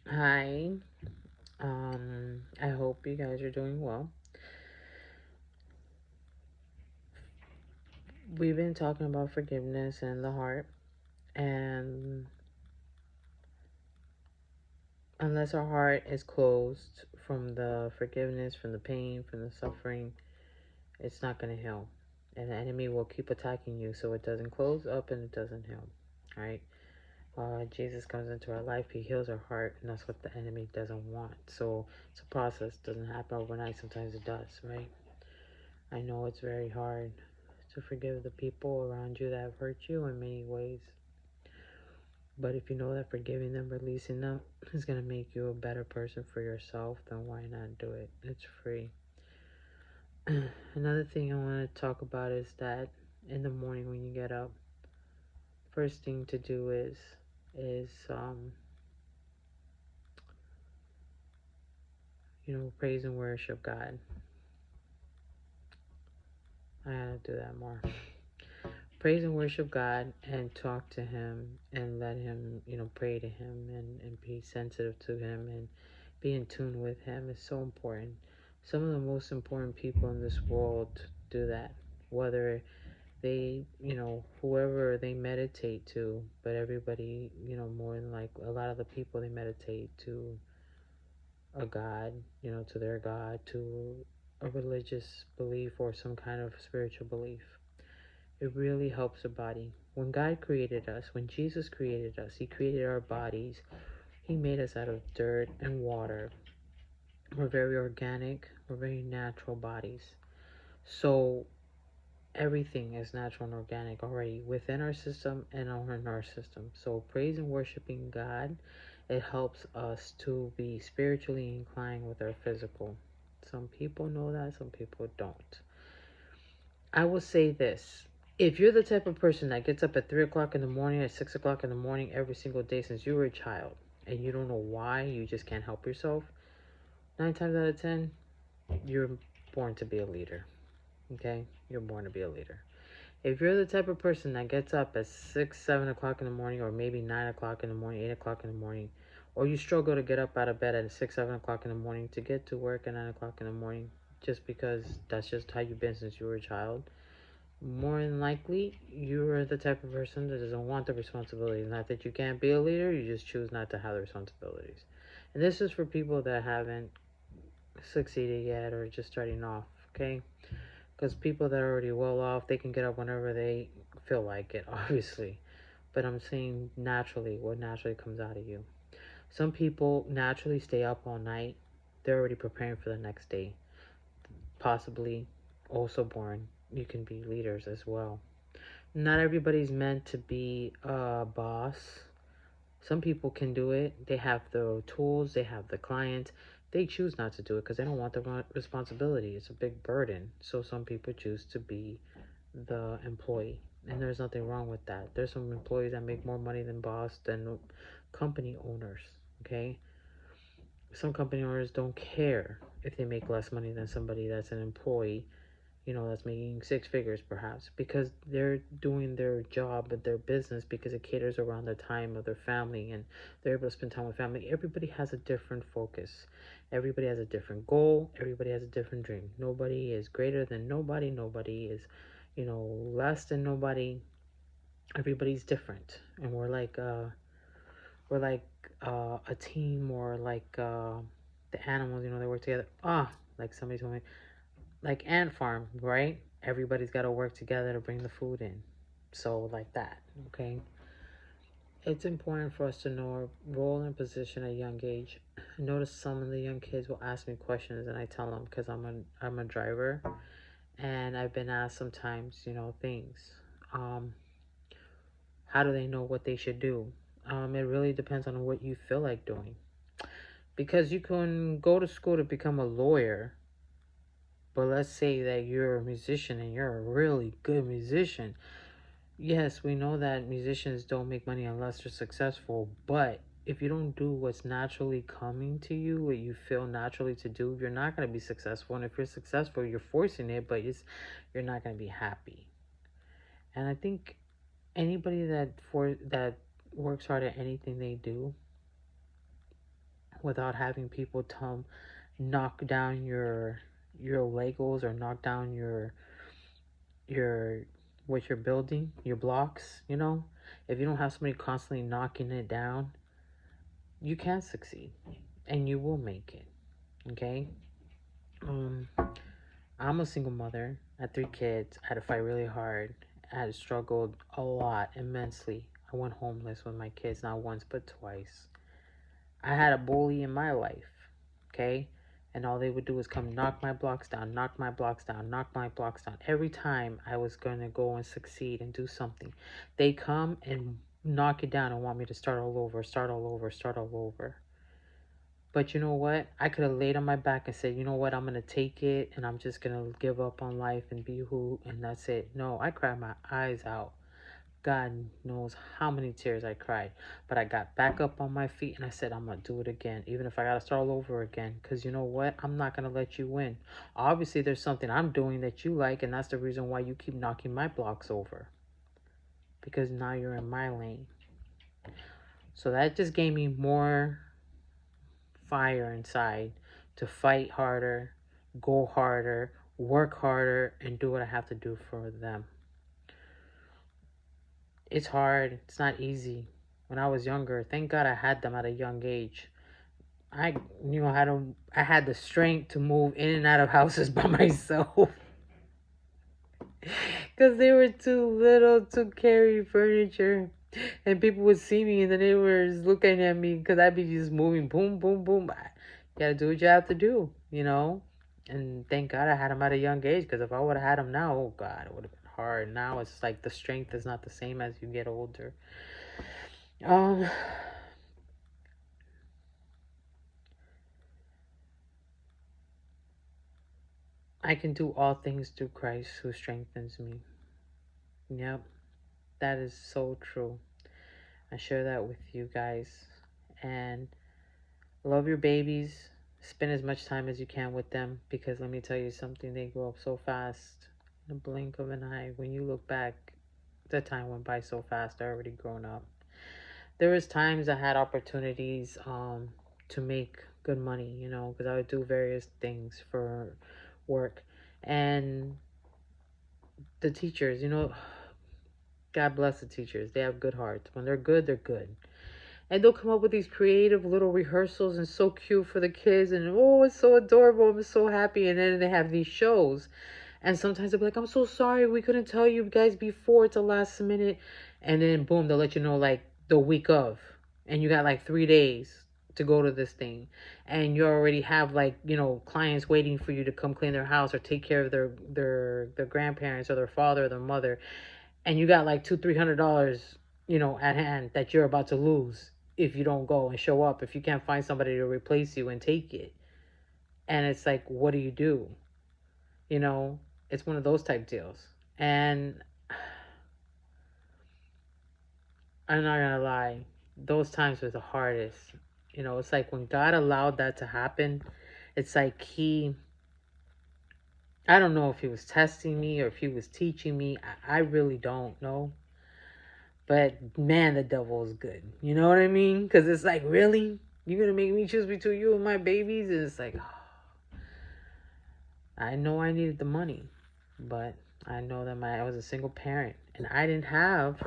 Hi. I hope you guys are doing well. We've been talking about forgiveness and the heart, and unless our heart is closed from the forgiveness, from the pain, from the suffering, it's not going to heal. And the enemy will keep attacking you so it doesn't close up and it doesn't heal. Right? Jesus comes into our life, he heals our heart, and that's what the enemy doesn't want. So it's a process, it doesn't happen overnight, sometimes it does, right? I know it's very hard to forgive the people around you that have hurt you in many ways. But if you know that forgiving them, releasing them is going to make you a better person for yourself, then why not do it? It's free. Another thing I want to talk about is that in the morning when you get up, first thing to do is praise and worship God. I gotta do that more. Praise and worship God and talk to him and let him, pray to him and be sensitive to him and be in tune with him is so important. Some of the most important people in this world do that. Whether they, whoever they meditate to, but everybody, more than like a lot of the people they meditate to a God, to their God, to a religious belief or some kind of spiritual belief. It really helps the body. When God created us, when Jesus created us, he created our bodies. He made us out of dirt and water. We're very organic. We're very natural bodies. So everything is natural and organic already within our system and in our system. So praise and worshiping God, it helps us to be spiritually inclined with our physical. Some people know that, some people don't. I will say this. If you're the type of person that gets up at 3 o'clock in the morning, at 6 o'clock in the morning every single day since you were a child, and you don't know why, you just can't help yourself, 9 times out of 10, you're born to be a leader. Okay? You're born to be a leader. If you're the type of person that gets up at 6, 7 o'clock in the morning, or maybe 9 o'clock in the morning, 8 o'clock in the morning, or you struggle to get up out of bed at 6, 7 o'clock in the morning to get to work at 9 o'clock in the morning, just because that's just how you've been since you were a child, more than likely, you're the type of person that doesn't want the responsibilities. Not that you can't be a leader, you just choose not to have the responsibilities. And this is for people that haven't succeeded yet or just starting off, okay? Because people that are already well off, they can get up whenever they feel like it, obviously. But I'm saying naturally, what naturally comes out of you. Some people naturally stay up all night, they're already preparing for the next day. Possibly also born, you can be leaders as well. Not everybody's meant to be a boss. Some people can do it. They have the tools, they have the clients. They choose not to do it because they don't want the responsibility. It's a big burden. So some people choose to be the employee. And there's nothing wrong with that. There's some employees that make more money than boss than company owners. Okay? Some company owners don't care if they make less money than somebody that's an employee, that's making six figures perhaps, because they're doing their job and their business because it caters around the time of their family and they're able to spend time with family. Everybody has a different focus. Everybody has a different goal. Everybody has a different dream. Nobody is greater than nobody. Nobody is, less than nobody. Everybody's different. And we're like a team, or like the animals, they work together. Like somebody told me, like ant farm, right? Everybody's got to work together to bring the food in. So like that, okay? It's important for us to know our role and position at a young age. I notice some of the young kids will ask me questions, and I tell them because I'm a driver, and I've been asked sometimes, things. Um, how do they know what they should do? It really depends on what you feel like doing. Because you can go to school to become a lawyer, but let's say that you're a musician and you're a really good musician. Yes, we know that musicians don't make money unless they're successful, but if you don't do what's naturally coming to you, what you feel naturally to do, you're not going to be successful. And if you're successful, you're forcing it, but you're not going to be happy. And I think anybody that works hard at anything they do, without having people knock down your Legos or knock down your what you're building, your blocks, you know? If you don't have somebody constantly knocking it down, you can succeed and you will make it. Okay? Um I'm a single mother. I had 3 kids. I had to fight really hard. I had struggled a lot, immensely. I went homeless with my kids, not once, but twice. I had a bully in my life, okay? And all they would do is come knock my blocks down, knock my blocks down, knock my blocks down. Every time I was going to go and succeed and do something, they come and knock it down and want me to start all over, start all over, start all over. But you know what? I could have laid on my back and said, you know what? I'm going to take it and I'm just going to give up on life and be who, and that's it. No, I cried my eyes out. God knows how many tears I cried. But I got back up on my feet and I said, I'm going to do it again. Even if I got to start all over again. Because you know what? I'm not going to let you win. Obviously, there's something I'm doing that you like. And that's the reason why you keep knocking my blocks over. Because now you're in my lane. So that just gave me more fire inside to fight harder, go harder, work harder, and do what I have to do for them. It's hard. It's not easy. When I was younger, thank God I had them at a young age. I had the strength to move in and out of houses by myself. Because they were too little to carry furniture. And people would see me in the neighbors looking at me because I'd be just moving, boom, boom, boom. You gotta do what you have to do, you know? And thank God I had them at a young age, because if I would have had them now, oh God, it would have been hard. Now it's like the strength is not the same as you get older. I can do all things through Christ who strengthens me. Yep, that is so true. I share that with you guys. And love your babies. Spend as much time as you can with them, because let me tell you something, they grow up so fast. In a blink of an eye. When you look back, the time went by so fast. They're already grown up. There was times I had opportunities to make good money, you know, because I would do various things for work. And the teachers, you know, God bless the teachers. They have good hearts. When they're good, they're good. And they'll come up with these creative little rehearsals and so cute for the kids. And oh, it's so adorable. I'm so happy. And then they have these shows. And sometimes they'll be like, I'm so sorry. We couldn't tell you guys before. It's the last minute. And then boom, they'll let you know like the week of. And you got like 3 days to go to this thing. And you already have like, you know, clients waiting for you to come clean their house or take care of their grandparents or their father or their mother. And you got like $200-300, you know, at hand that you're about to lose if you don't go and show up, if you can't find somebody to replace you and take it. And it's like, what do you do? You know, it's one of those type deals. And I'm not gonna lie, those times were the hardest. You know, it's like when God allowed that to happen, it's like I don't know if he was testing me or if he was teaching me. I really don't know. But man, the devil is good. You know what I mean? Because it's like, really? You're going to make me choose between you and my babies? And it's like, oh, I know I needed the money. But I know that I was a single parent. And I didn't have